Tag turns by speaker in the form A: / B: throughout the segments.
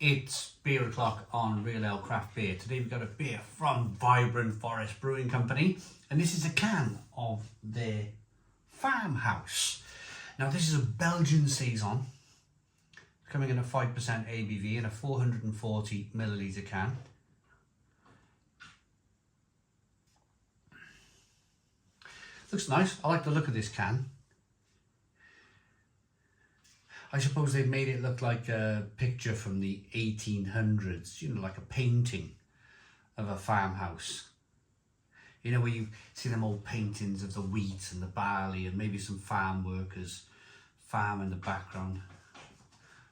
A: It's beer o'clock on Real Ale Craft Beer. Today we've got a beer from Vibrant Forest Brewing Company, and this is a can of their Farmhouse. Now this is a Belgian Saison, coming in a 5% ABV in a 440 milliliter can. Looks nice. I like the look of this can. I suppose they've made it look like a picture from the 1800s, you know, like a painting of a farmhouse. You know, where you see them old paintings of the wheat and the barley and maybe some farm workers, farm in the background.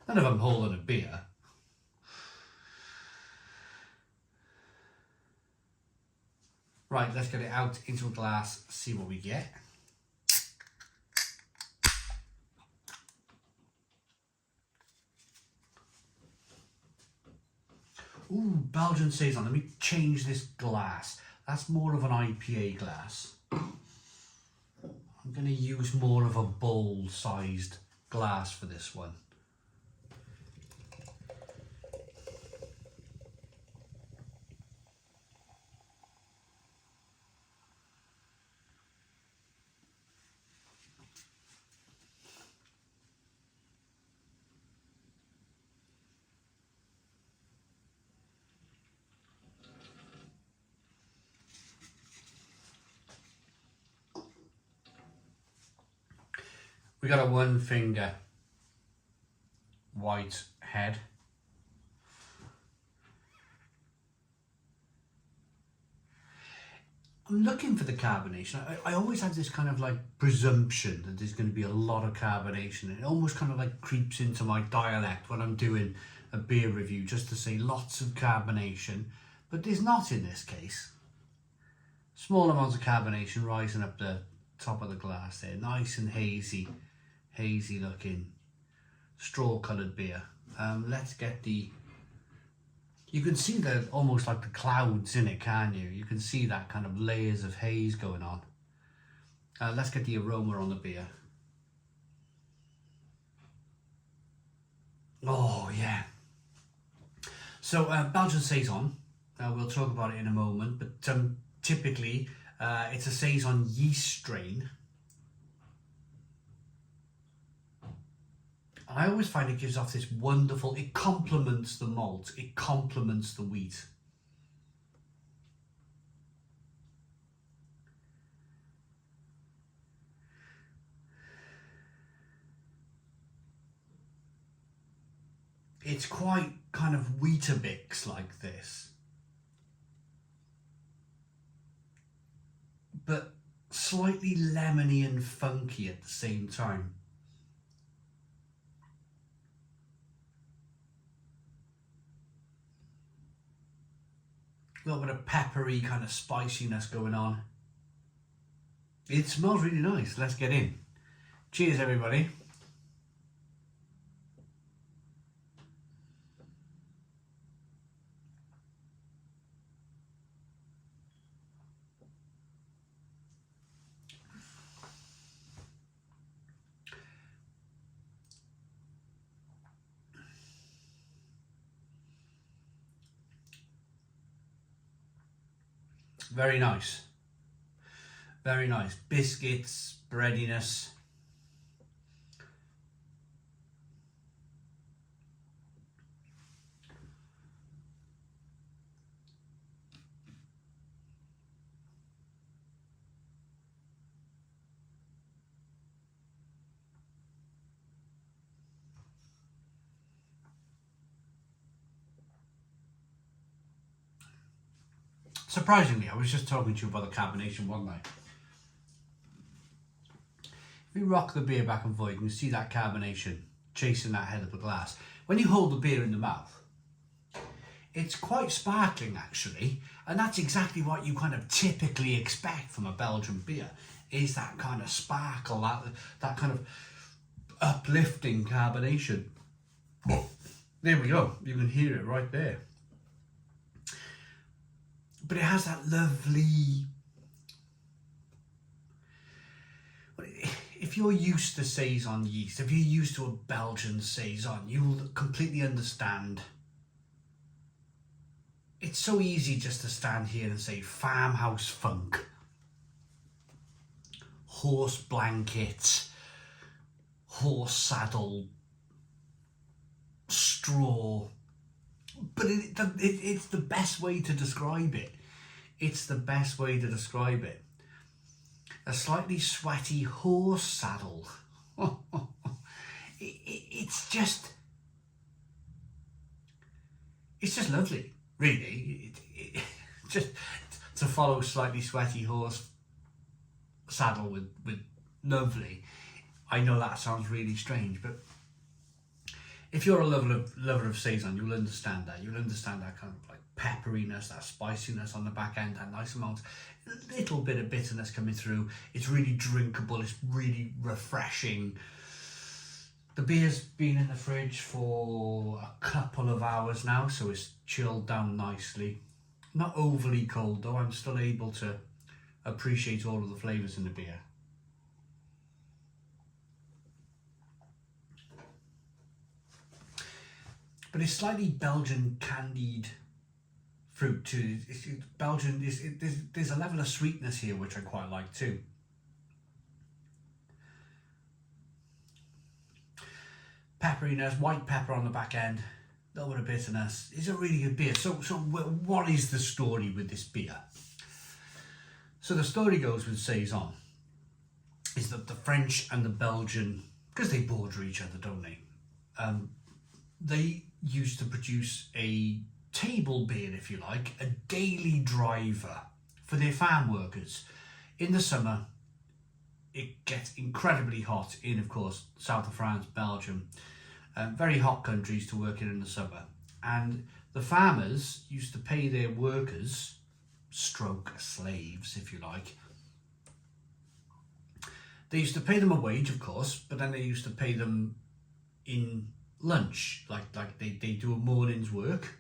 A: None of them holding a beer. Right, let's get it out into a glass, see what we get. Ooh, Belgian Saison. Let me change this glass. That's more of an IPA glass. I'm going to use more of a bowl-sized glass for this one. We got a one finger white head. I'm looking for the carbonation. I always have this kind of like presumption that there's going to be a lot of carbonation. It almost kind of like creeps into my dialect when I'm doing a beer review, just to say lots of carbonation, but there's not in this case. Small amounts of carbonation rising up the top of the glass there, nice and hazy looking straw coloured beer. Let's get the, you can see the almost like the clouds in it, can you? You can see that kind of layers of haze going on. Let's get the aroma on the beer. Oh yeah. So Belgian Saison, we'll talk about it in a moment, but typically it's a Saison yeast strain. And I always find it gives off this wonderful, it complements the malt, it complements the wheat. It's quite kind of Weetabix like this, but slightly lemony and funky at the same time. A little bit of peppery kind of spiciness going on. It smells really nice. Let's get in. Cheers, everybody. Very nice. Very nice. Biscuits, breadiness. Surprisingly, I was just talking to you about the carbonation one night. If you rock the beer back and forth, you can see that carbonation chasing that head of the glass. When you hold the beer in the mouth, it's quite sparkling actually, and that's exactly what you kind of typically expect from a Belgian beer, is that kind of sparkle, that kind of uplifting carbonation. There we go, you can hear it right there. But it has that lovely, if you're used to Saison yeast, if you're used to a Belgian Saison, you'll completely understand it's so easy just to stand here and say farmhouse funk, horse blanket, horse saddle, straw, but it's the best way to describe it. It's the best way to describe it. A slightly sweaty horse saddle. It's just lovely, really. Just to follow slightly sweaty horse saddle with lovely. I know that sounds really strange, but if you're a lover of Saison, you'll understand that. You'll understand that kind of like pepperiness, that spiciness on the back end, that nice amount, a little bit of bitterness coming through. It's really drinkable. It's really refreshing. The beer's been in the fridge for a couple of hours now, so it's chilled down nicely. Not overly cold though. I'm still able to appreciate all of the flavours in the beer. But it's slightly Belgian candied fruit too. Belgian, there's a level of sweetness here which I quite like too. Pepperiness, white pepper on the back end, a little bit of bitterness. It's a really good beer. So what is the story with this beer? So the story goes with Saison is that the French and the Belgian, because they border each other, don't they? They used to produce a table beer, if you like, a daily driver for their farm workers. In the summer, it gets incredibly hot in, of course, south of France, Belgium. Very hot countries to work in the summer. And the farmers used to pay their workers, stroke slaves, if you like. They used to pay them a wage, of course, but then they used to pay them in lunch, like they do a morning's work.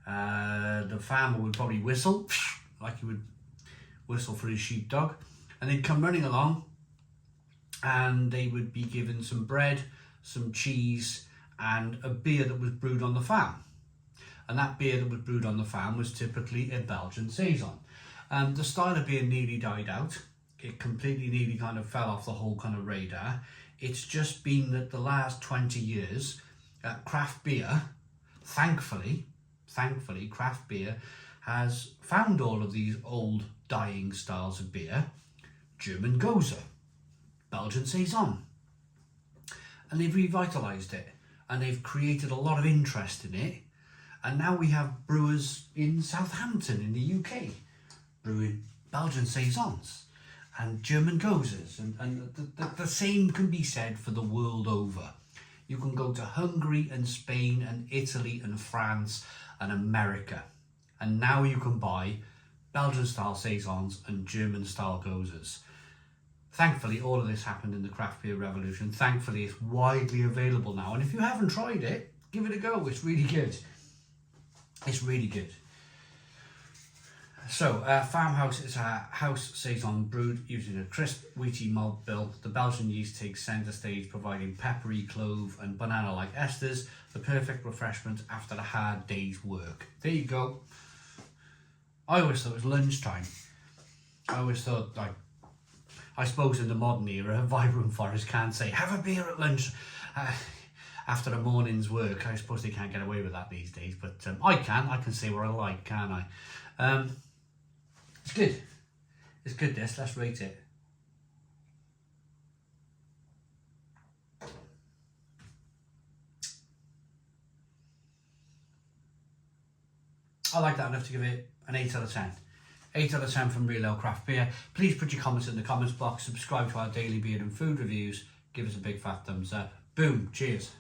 A: The farmer would probably whistle, like he would whistle for his sheepdog, and they'd come running along and they would be given some bread, some cheese, and a beer that was brewed on the farm. And that beer that was brewed on the farm was typically a Belgian Saison. The style of beer nearly died out. It completely nearly kind of fell off the whole kind of radar. It's just been that the last 20 years, craft beer, thankfully, craft beer has found all of these old dying styles of beer. German Gose, Belgian Saison. And they've revitalised it. And they've created a lot of interest in it. And now we have brewers in Southampton in the UK brewing Belgian Saisons and German Goses. And the same can be said for the world over. You can go to Hungary and Spain and Italy and France and America. And now you can buy Belgian style Saisons and German style Goses. Thankfully, all of this happened in the craft beer revolution. Thankfully, it's widely available now. And if you haven't tried it, give it a go. It's really good. It's really good. So, Farmhouse is a house Saison brewed using a crisp, wheaty malt bill. The Belgian yeast takes centre stage, providing peppery, clove and banana-like esters, the perfect refreshment after a hard day's work. There you go. I always thought it was lunchtime. I always thought, like, I suppose in the modern era, Vibrant Forest can't say, have a beer at lunch after a morning's work. I suppose they can't get away with that these days, but I can say what I like, can't I? It's good. It's good, this. Let's rate it. I like that enough to give it an 8 out of 10. 8 out of 10 from Real Ale Craft Beer. Please put your comments in the comments box. Subscribe to our daily beer and food reviews. Give us a big fat thumbs up. Boom. Cheers.